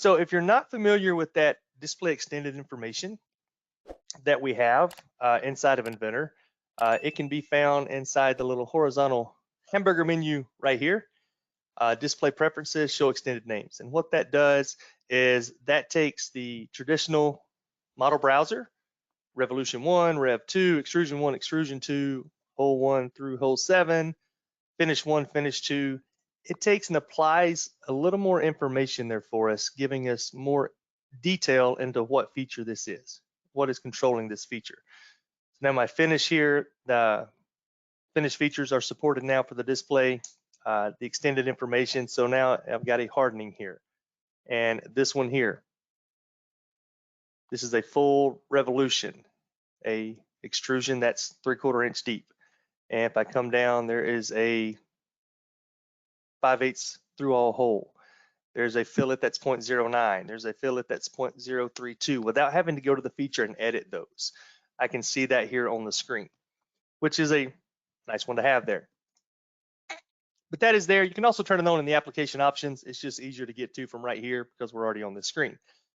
So if you're not familiar with that display extended information that we have inside of Inventor, it can be found inside the little horizontal hamburger menu right here. Display preferences, show extended names. And what that does is that takes the traditional model browser, Revolution 1, Rev 2, Extrusion 1, Extrusion 2, Hole 1 through Hole 7, Finish 1, Finish 2. It takes and applies a little more information there for us, giving us more detail into what feature this is, what is controlling this feature. So now my finish here, the finish features are supported now for the display, the extended information. So now I've got a hardening here. And this one here, this is a full revolution, a extrusion that's 3/4 inch deep. And if I come down, there is a 5/8 through all hole. There's a fillet that's 0.09. There's a fillet that's 0.032 without having to go to the feature and edit those. I can see that here on the screen, which is a nice one to have there. But that is there. You can also turn it on in the application options. It's just easier to get to from right here because we're already on this screen.